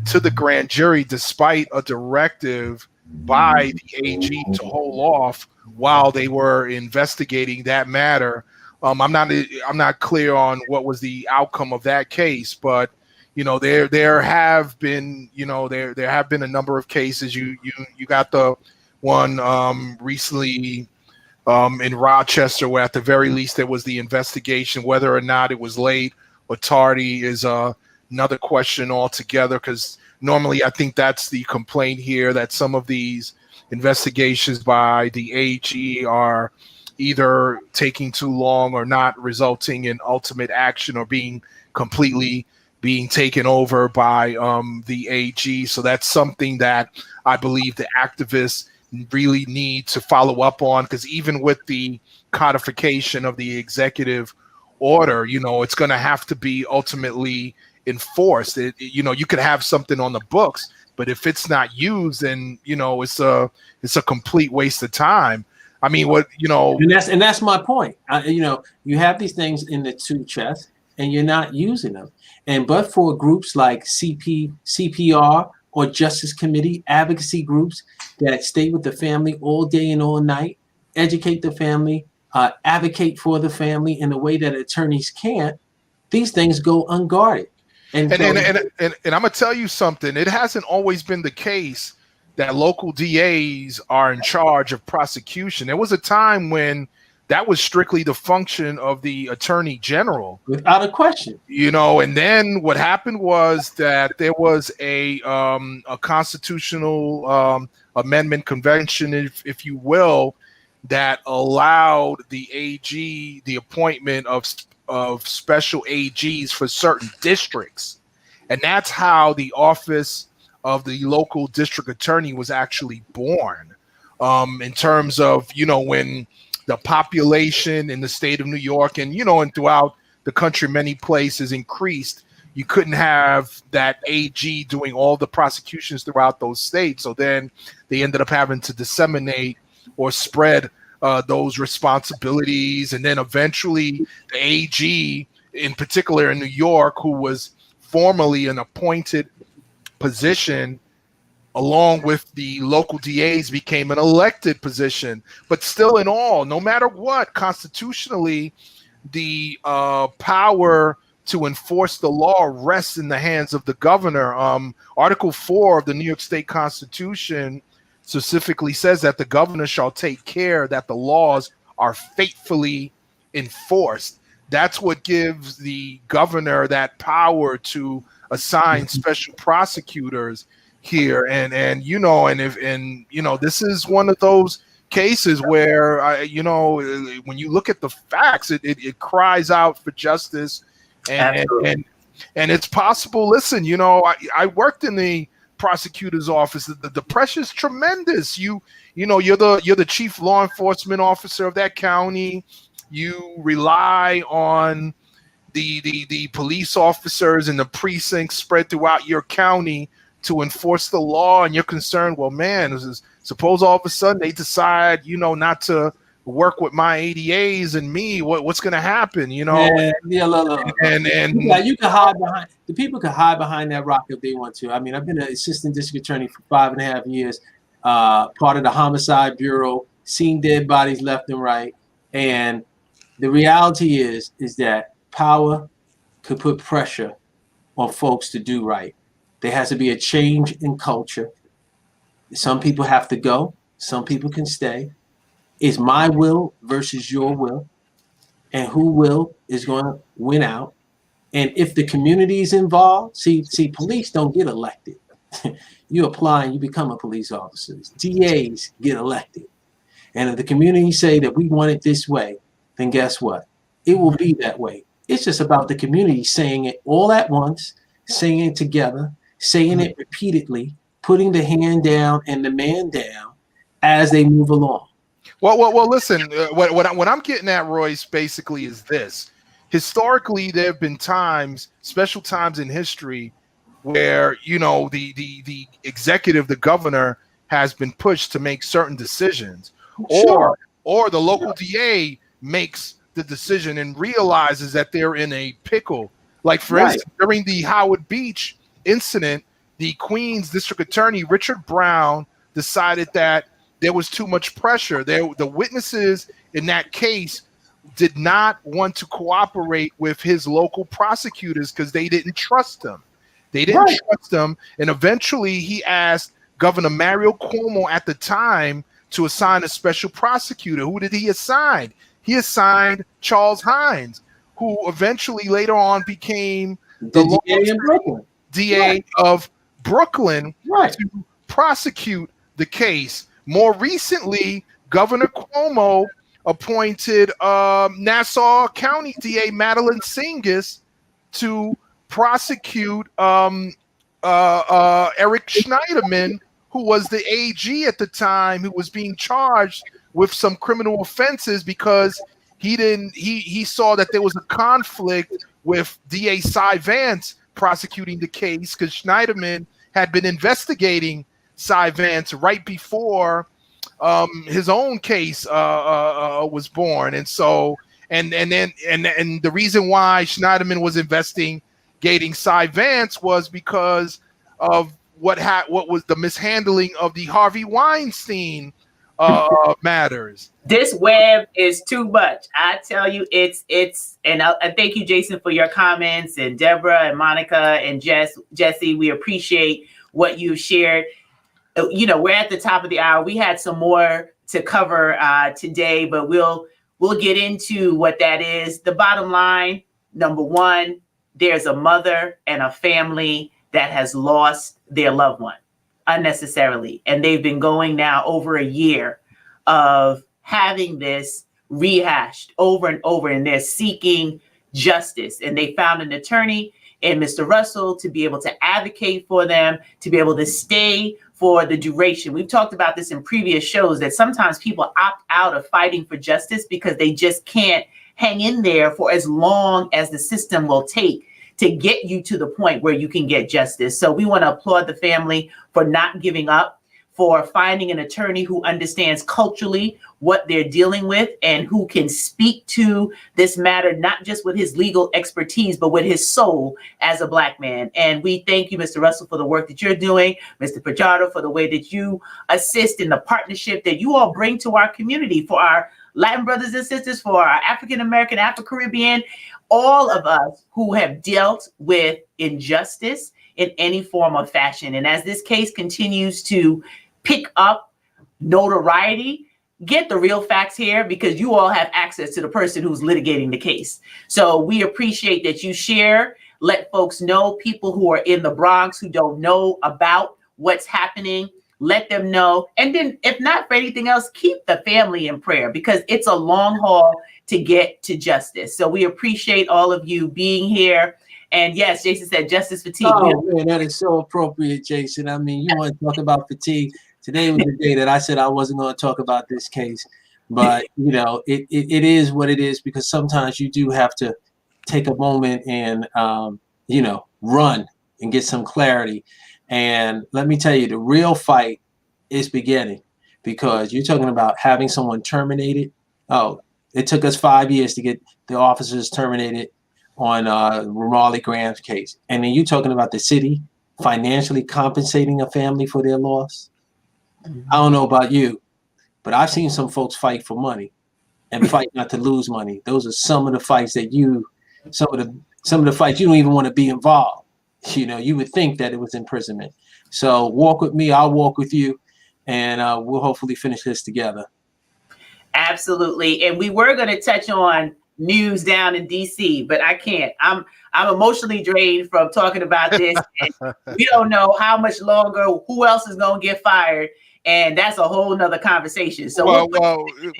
to the grand jury despite a directive by the AG to hold off while they were investigating that matter. I'm not clear on what was the outcome of that case, but there have been there have been a number of cases. You got the one recently in Rochester, where at the very least there was the investigation. Whether or not it was late or tardy is another question altogether, because normally I think that's the complaint here, that some of these investigations by the AG are either taking too long or not resulting in ultimate action, or being taken over by the AG. So that's something that I believe the activists really need to follow up on, because even with the codification of the executive order, it's going to have to be ultimately enforced. You could have something on the books, but if it's not used, then it's a complete waste of time. I mean, and that's my point. You have these things in the tool chest, and you're not using them. And but for groups like CPR or Justice Committee, advocacy groups that stay with the family all day and all night, educate the family, advocate for the family in a way that attorneys can't, these things go unguarded. And I'm gonna tell you something. It hasn't always been the case that local DAs are in charge of prosecution. There was a time when that was strictly the function of the Attorney General, without a question. And then what happened was that there was a constitutional amendment convention, if you will, that allowed the AG the appointment of special AGs for certain districts. And that's how the office of the local district attorney was actually born, in terms of, when the population in the state of New York and, and throughout the country, many places increased. You couldn't have that AG doing all the prosecutions throughout those states. So then they ended up having to disseminate or spread those responsibilities. And then eventually the AG, in particular in New York, who was formerly an appointed position, along with the local DAs, became an elected position. But still, in all, no matter what, constitutionally, the power to enforce the law rests in the hands of the governor. Article 4 of the New York State Constitution specifically says that the governor shall take care that the laws are faithfully enforced. That's what gives the governor that power to assign special prosecutors here. And this is one of those cases where when you look at the facts, it cries out for justice, and it's possible. Listen, I worked in the prosecutor's office. The pressure's tremendous. You're the chief law enforcement officer of that county. You rely on the police officers and the precincts spread throughout your county to enforce the law, and you're concerned, well, man, suppose all of a sudden they decide, not to work with my ADAs and me, what's going to happen, Yeah, and you can hide behind, the people can hide behind that rock if they want to. I mean, I've been an assistant district attorney for 5.5 years, part of the homicide bureau, seen dead bodies left and right. And the reality is that power could put pressure on folks to do right. There has to be a change in culture. Some people have to go. Some people can stay. It's my will versus your will. And who will is going to win out. And if the community is involved, see, police don't get elected. You apply and you become a police officer. DAs get elected. And if the community say that we want it this way, then guess what? It will be that way. It's just about the community saying it all at once, saying it together, saying it repeatedly, putting the hand down and the man down as they move along. Well. Listen, what I'm getting at, Royce, basically is this: historically, there have been times, special times in history, where the executive, the governor, has been pushed to make certain decisions, or the local DA makes the decision and realizes that they're in a pickle. Like, for instance, during the Howard Beach incident, the Queens District Attorney, Richard Brown, decided that there was too much pressure. The witnesses in that case did not want to cooperate with his local prosecutors because they didn't trust him. They didn't trust him. And eventually he asked Governor Mario Cuomo at the time to assign a special prosecutor. Who did he assign? He assigned Charles Hines, who eventually later on became the DA in Brooklyn. DA of Brooklyn to prosecute the case. More recently, Governor Cuomo appointed Nassau County DA Madeline Singis to prosecute Eric Schneiderman, who was the AG at the time, who was being charged with some criminal offenses because he saw that there was a conflict with DA Cy Vance prosecuting the case, because Schneiderman had been investigating Cy Vance right before his own case was born. And so and the reason why Schneiderman was investigating Cy Vance was because of what was the mishandling of the Harvey Weinstein matters. This web is too much. I tell you, it's and I thank you, Jason, for your comments, and Deborah and Monica and Jesse. We appreciate what you shared. You know, we're at the top of the hour. We had some more to cover today, but we'll get into what that is. The bottom line, number one, there's a mother and a family that has lost their loved one unnecessarily. And they've been going now over a year of having this rehashed over and over, and they're seeking justice. And they found an attorney in Mr. Russell to be able to advocate for them, to be able to stay for the duration. We've talked about this in previous shows, that sometimes people opt out of fighting for justice because they just can't hang in there for as long as the system will take to get you to the point where you can get justice. So we want to applaud the family for not giving up, for finding an attorney who understands culturally what they're dealing with and who can speak to this matter, not just with his legal expertise, but with his soul as a Black man. And we thank you, Mr. Russell, for the work that you're doing, Mr. Fajardo, for the way that you assist in the partnership that you all bring to our community, for our Latin brothers and sisters, for our African-American, Afro-Caribbean, all of us who have dealt with injustice in any form or fashion. And as this case continues to pick up notoriety, get the real facts here, because you all have access to the person who's litigating the case. So we appreciate that you share, let folks know, people who are in the Bronx who don't know about what's happening, let them know. And then if not for anything else, keep the family in prayer, because it's a long haul to get to justice. So we appreciate all of you being here. And yes, Jason said justice fatigue. Oh man, that is so appropriate, Jason. I mean, you want to talk about fatigue. Today was the day that I said I wasn't going to talk about this case, but you know, it is what it is, because sometimes you do have to take a moment and you know, run and get some clarity. And let me tell you, the real fight is beginning, because you're talking about having someone terminated. Oh, it took us 5 years to get the officers terminated on Ramarley Graham's case. And then you're talking about the city financially compensating a family for their loss. I don't know about you, but I've seen some folks fight for money and fight not to lose money. Those are some of the fights that some of the fights you don't even want to be involved. You know, you would think that it was imprisonment. So walk with me, I'll walk with you, and we'll hopefully finish this together. Absolutely. And we were going to touch on news down in DC, but I can't. I'm emotionally drained from talking about this. And we don't know how much longer, who else is going to get fired. And that's a whole nother conversation. So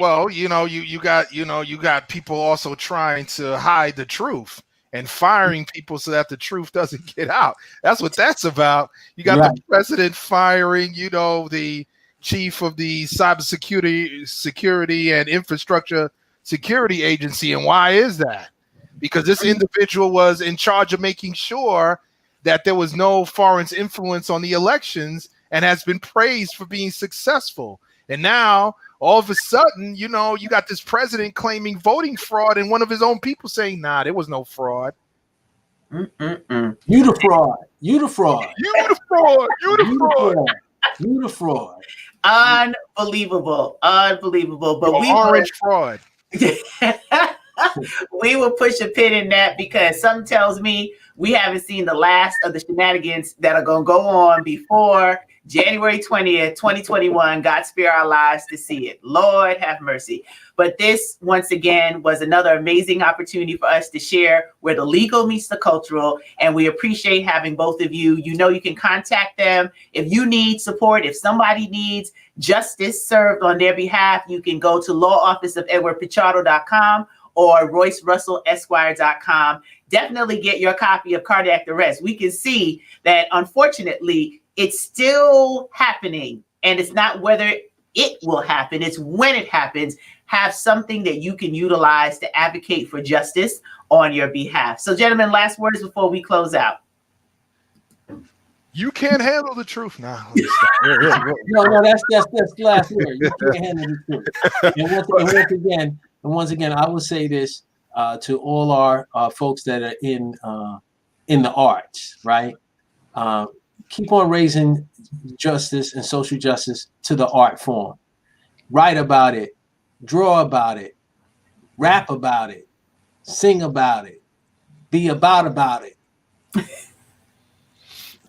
well, you know, you got people also trying to hide the truth and firing people so that the truth doesn't get out. That's what that's about. You got the president firing, you know, the chief of the cybersecurity and infrastructure security agency. And why is that? Because this individual was in charge of making sure that there was no foreign influence on the elections, and has been praised for being successful. And now all of a sudden, you know, you got this president claiming voting fraud, and one of his own people saying, nah, there was no fraud. Mm-mm-mm. You the fraud. You the fraud. You the fraud. You the fraud. You the fraud. Unbelievable. Unbelievable. But we Orange fraud. we will push a pin in that because something tells me we haven't seen the last of the shenanigans that are going to go on before January 20th, 2021. God spare our lives to see it. Lord have mercy. But this, once again, was another amazing opportunity for us to share where the legal meets the cultural. And we appreciate having both of you. You know, you can contact them if you need support. If somebody needs justice served on their behalf, you can go to lawofficeofedwardpichardo.com or RoyceRussellEsquire.com. Definitely get your copy of Cardiac Arrest. We can see that, unfortunately, it's still happening. And it's not whether it will happen, it's when it happens. Have something that you can utilize to advocate for justice on your behalf. So, gentlemen, last words before we close out. You can't handle the truth now. No, that's the last word. You can't handle the truth. And once again, I will say this to all our folks that are in the arts, right? Keep on raising justice and social justice to the art form. Write about it, draw about it, rap about it, sing about it, be about it.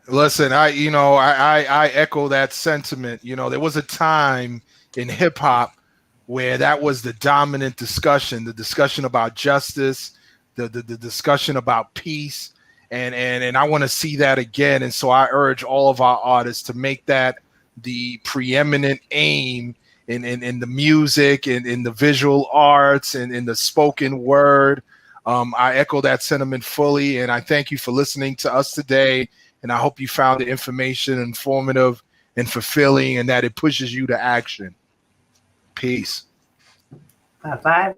Listen, I echo that sentiment. You know, there was a time in hip hop where that was the dominant discussion, the discussion about justice, the discussion about peace. And I want to see that again. And so I urge all of our artists to make that the preeminent aim in the music and in the visual arts and in the spoken word. I echo that sentiment fully. And I thank you for listening to us today. And I hope you found the information informative and fulfilling and that it pushes you to action. Peace. Bye-bye.